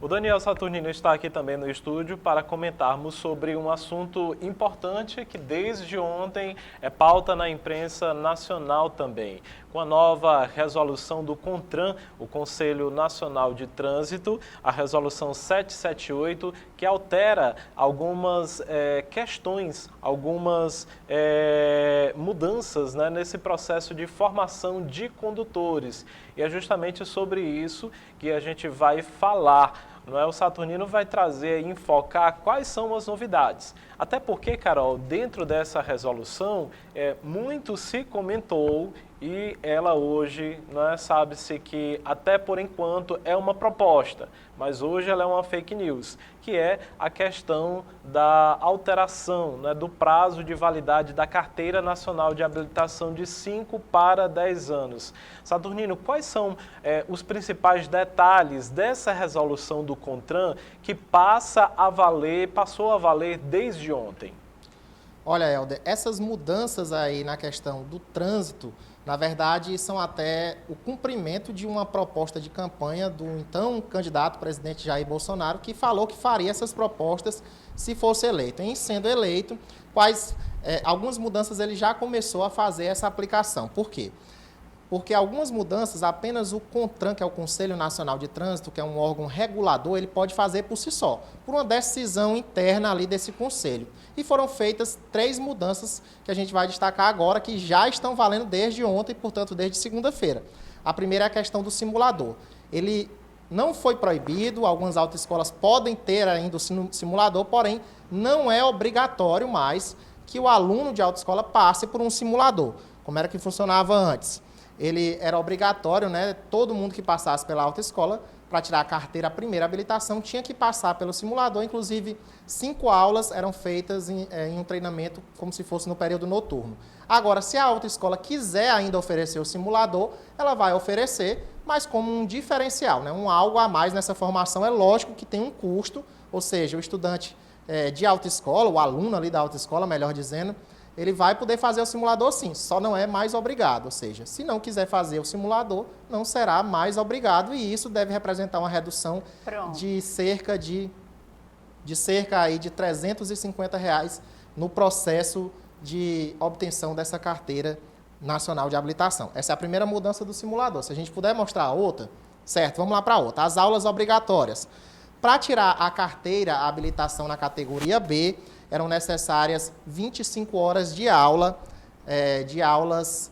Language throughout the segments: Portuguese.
O Daniel Saturnino está aqui também no estúdio para comentarmos sobre um assunto importante que desde ontem é pauta na imprensa nacional também. Com a nova resolução do CONTRAN, o Conselho Nacional de Trânsito, a resolução 778, que altera algumas questões, algumas mudanças, né, nesse processo de formação de condutores. E é justamente sobre isso que a gente vai falar. Não é? O Saturnino vai trazer e enfocar quais são as novidades. Até porque, Carol, dentro dessa resolução, muito se comentou e ela hoje, sabe-se que até por enquanto é uma proposta, mas hoje ela é uma fake news, que é a questão da alteração, né, do prazo de validade da Carteira Nacional de Habilitação de 5 para 10 anos. Saturnino, quais são os principais detalhes dessa resolução do CONTRAN que passou a valer desde ontem? Olha, Helder, essas mudanças aí na questão do trânsito, na verdade, são até o cumprimento de uma proposta de campanha do então candidato presidente Jair Bolsonaro, que falou que faria essas propostas se fosse eleito. Em sendo eleito, algumas mudanças ele já começou a fazer essa aplicação. Por quê? Porque algumas mudanças, apenas o CONTRAN, que é o Conselho Nacional de Trânsito, que é um órgão regulador, ele pode fazer por si só, por uma decisão interna ali desse conselho. E foram feitas 3 mudanças que a gente vai destacar agora, que já estão valendo desde ontem, portanto, desde segunda-feira. A primeira é a questão do simulador. Ele não foi proibido, algumas autoescolas podem ter ainda o simulador, porém, não é obrigatório mais que o aluno de autoescola passe por um simulador, como era que funcionava antes. Ele era obrigatório, né? Todo mundo que passasse pela autoescola para tirar a carteira, a primeira habilitação, tinha que passar pelo simulador. Inclusive, 5 aulas eram feitas em um treinamento como se fosse no período noturno. Agora, se a autoescola quiser ainda oferecer o simulador, ela vai oferecer, mas como um diferencial, né? Algo a mais nessa formação. É lógico que tem um custo, ou seja, o estudante de autoescola, o aluno ali da autoescola, melhor dizendo, ele vai poder fazer o simulador sim, só não é mais obrigado. Ou seja, se não quiser fazer o simulador, não será mais obrigado e isso deve representar uma redução de cerca de R$350 no processo de obtenção dessa carteira nacional de habilitação. Essa é a primeira mudança do simulador. Se a gente puder mostrar a outra, certo, vamos lá para a outra. As aulas obrigatórias. Para tirar a carteira, a habilitação na categoria B, eram necessárias 25 horas de aula, de aulas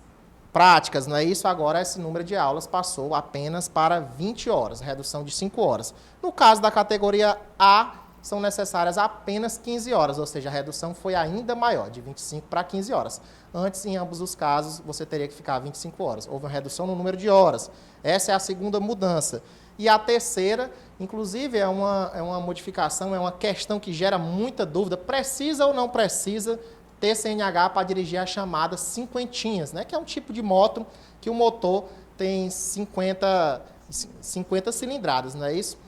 práticas, não é isso? Agora esse número de aulas passou apenas para 20 horas, redução de 5 horas. No caso da categoria A, são necessárias apenas 15 horas, ou seja, a redução foi ainda maior, de 25 para 15 horas. Antes, em ambos os casos, você teria que ficar 25 horas. Houve uma redução no número de horas. Essa é a segunda mudança. E a terceira, inclusive, é uma modificação, é uma questão que gera muita dúvida. Precisa ou não precisa ter CNH para dirigir a chamada cinquentinhas, né? Que é um tipo de moto que o motor tem 50 cilindradas, não é isso?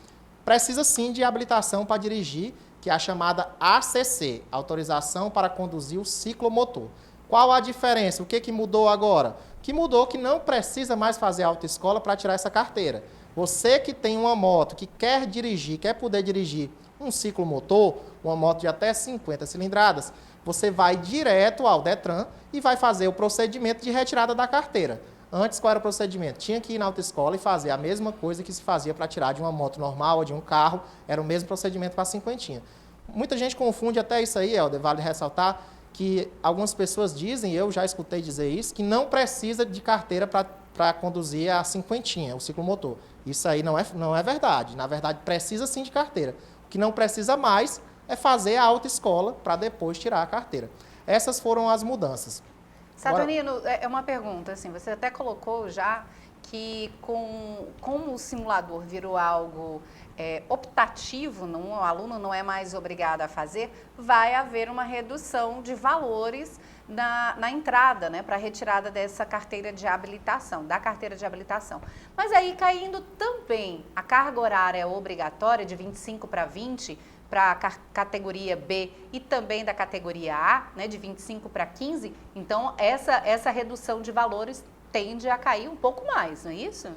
Precisa sim de habilitação para dirigir, que é a chamada ACC, Autorização para Conduzir o Ciclomotor. Qual a diferença? O que mudou agora? O que mudou que não precisa mais fazer autoescola para tirar essa carteira. Você que tem uma moto, que quer dirigir, quer poder dirigir um ciclomotor, uma moto de até 50 cilindradas, você vai direto ao Detran e vai fazer o procedimento de retirada da carteira. Antes, qual era o procedimento? Tinha que ir na autoescola e fazer a mesma coisa que se fazia para tirar de uma moto normal ou de um carro, era o mesmo procedimento para a cinquentinha. Muita gente confunde até isso aí, Helder, vale ressaltar que algumas pessoas dizem, eu já escutei dizer isso, que não precisa de carteira para conduzir a cinquentinha, o ciclomotor. Isso aí não é verdade. Na verdade, precisa sim de carteira. O que não precisa mais é fazer a autoescola para depois tirar a carteira. Essas foram as mudanças. Saturnino, é uma pergunta, assim, você até colocou já que como o simulador virou algo optativo, o aluno não é mais obrigado a fazer, vai haver uma redução de valores na entrada, né, para a retirada dessa carteira de habilitação, da carteira de habilitação. Mas aí caindo também a carga horária obrigatória de 25 para 20, para a categoria B e também da categoria A, né, de 25 para 15, então essa redução de valores tende a cair um pouco mais, não é isso?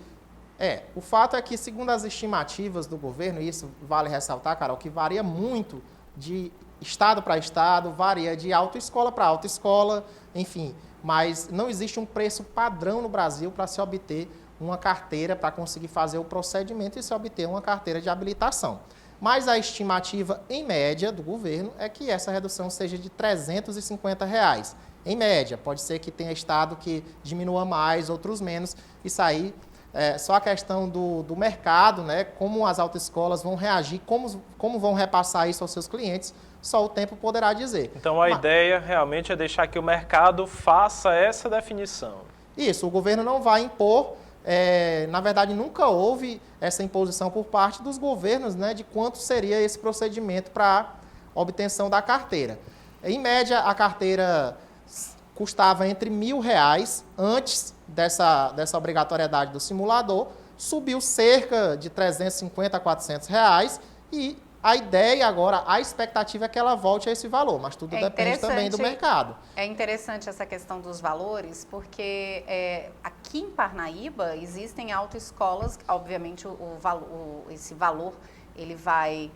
O fato é que, segundo as estimativas do governo, e isso vale ressaltar, Carol, que varia muito de estado para estado, varia de autoescola para autoescola, enfim, mas não existe um preço padrão no Brasil para se obter uma carteira, para conseguir fazer o procedimento e se obter uma carteira de habilitação. Mas a estimativa, em média, do governo é que essa redução seja de R$ 350. Em média, pode ser que tenha estado que diminua mais, outros menos, isso aí só a questão do mercado, né, como as autoescolas vão reagir, como vão repassar isso aos seus clientes, só o tempo poderá dizer. Então a ideia realmente é deixar que o mercado faça essa definição. Isso, o governo não vai impor, na verdade nunca houve essa imposição por parte dos governos, né, de quanto seria esse procedimento para obtenção da carteira. Em média, a carteira custava entre R$ 1.000 antes dessa obrigatoriedade do simulador, subiu cerca de R$ 350 a R$ 400 e a ideia agora, a expectativa é que ela volte a esse valor, mas tudo depende também do mercado. É interessante essa questão dos valores, porque aqui em Parnaíba existem autoescolas, obviamente esse valor ele vai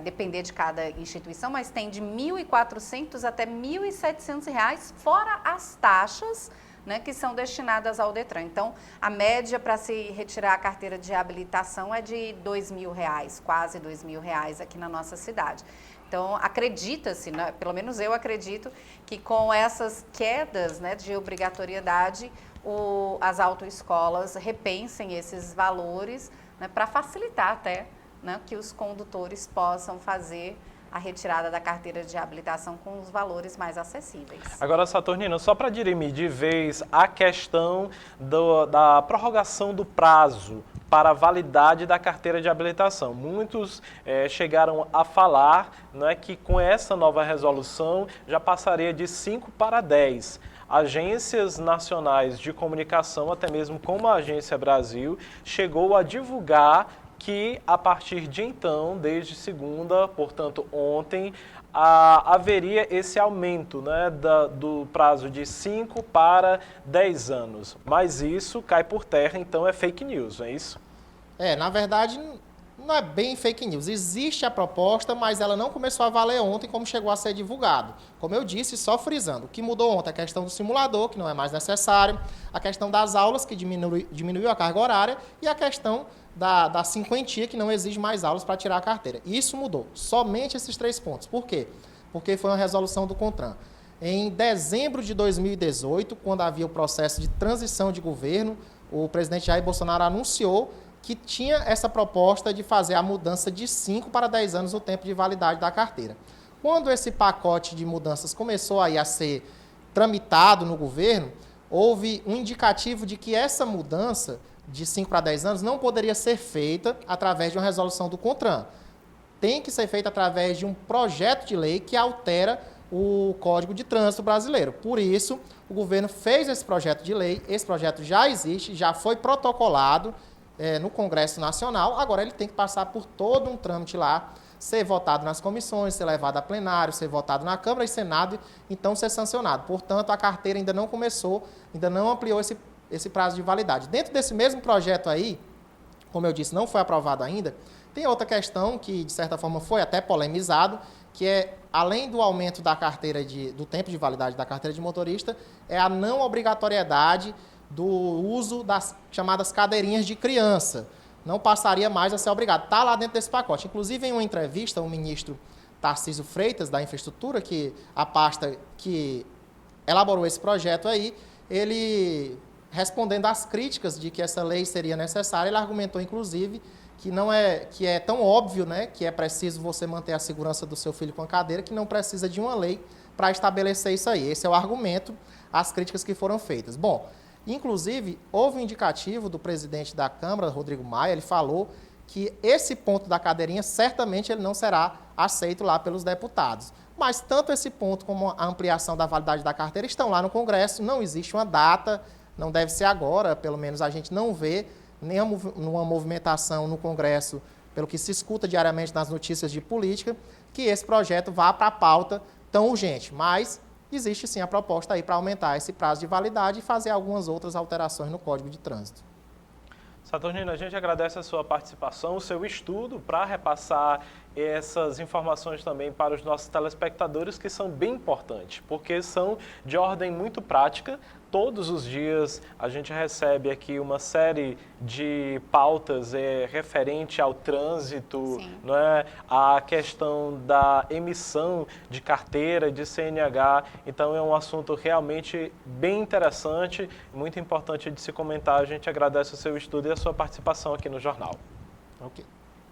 depender de cada instituição, mas tem de R$ 1.400 até R$ 1.700, fora as taxas, né, que são destinadas ao Detran. Então, a média para se retirar a carteira de habilitação é de R$ 2.000, quase R$ 2.000 aqui na nossa cidade. Então, acredita-se, né, pelo menos eu acredito, que com essas quedas, né, de obrigatoriedade, as autoescolas repensem esses valores, né, para facilitar até, né, que os condutores possam fazer a retirada da carteira de habilitação com os valores mais acessíveis. Agora, Saturnino, só para dirimir de vez a questão da prorrogação do prazo para a validade da carteira de habilitação. Muitos chegaram a falar, né, que com essa nova resolução já passaria de 5 para 10. Agências nacionais de comunicação, até mesmo como a Agência Brasil, chegou a divulgar que a partir de então, desde segunda, portanto ontem, haveria esse aumento, né, do prazo de 5 para 10 anos. Mas isso cai por terra, então é fake news, não é isso? Na verdade, não é bem fake news. Existe a proposta, mas ela não começou a valer ontem como chegou a ser divulgado. Como eu disse, só frisando, o que mudou ontem é a questão do simulador, que não é mais necessário, a questão das aulas, que diminuiu a carga horária, e a questão da cinquentia, que não exige mais aulas para tirar a carteira. Isso mudou. Somente esses 3 pontos. Por quê? Porque foi uma resolução do CONTRAN. Em dezembro de 2018, quando havia o processo de transição de governo, o presidente Jair Bolsonaro anunciou que tinha essa proposta de fazer a mudança de 5 para 10 anos o tempo de validade da carteira. Quando esse pacote de mudanças começou aí a ser tramitado no governo, houve um indicativo de que essa mudança de 5 para 10 anos não poderia ser feita através de uma resolução do CONTRAN. Tem que ser feita através de um projeto de lei que altera o Código de Trânsito brasileiro. Por isso, o governo fez esse projeto de lei, esse projeto já existe, já foi protocolado no Congresso Nacional, agora ele tem que passar por todo um trâmite lá, ser votado nas comissões, ser levado a plenário, ser votado na Câmara e Senado, então ser sancionado. Portanto, a carteira ainda não começou, ainda não ampliou esse prazo de validade. Dentro desse mesmo projeto aí, como eu disse, não foi aprovado ainda, tem outra questão que, de certa forma, foi até polemizado, que é, além do aumento da carteira do tempo de validade da carteira de motorista, é a não obrigatoriedade do uso das chamadas cadeirinhas de criança. Não passaria mais a ser obrigado. Está lá dentro desse pacote. Inclusive, em uma entrevista, o ministro Tarcísio Freitas, da Infraestrutura, que a pasta que elaborou esse projeto aí, ele, respondendo às críticas de que essa lei seria necessária, ele argumentou, inclusive, que é tão óbvio, né, que é preciso você manter a segurança do seu filho com a cadeira, que não precisa de uma lei para estabelecer isso aí. Esse é o argumento, as críticas que foram feitas. Bom, inclusive, houve um indicativo do presidente da Câmara, Rodrigo Maia, ele falou que esse ponto da cadeirinha, certamente ele não será aceito lá pelos deputados. Mas tanto esse ponto como a ampliação da validade da carteira estão lá no Congresso, não existe uma data, não deve ser agora, pelo menos a gente não vê nenhuma movimentação no Congresso, pelo que se escuta diariamente nas notícias de política, que esse projeto vá para a pauta tão urgente. Mas existe sim a proposta aí para aumentar esse prazo de validade e fazer algumas outras alterações no Código de Trânsito. Saturnino, a gente agradece a sua participação, o seu estudo para repassar essas informações também para os nossos telespectadores, que são bem importantes, porque são de ordem muito prática. Todos os dias a gente recebe aqui uma série de pautas referente ao trânsito, não é? A questão da emissão de carteira, de CNH. Então é um assunto realmente bem interessante, muito importante de se comentar. A gente agradece o seu estudo e a sua participação aqui no jornal. Ok.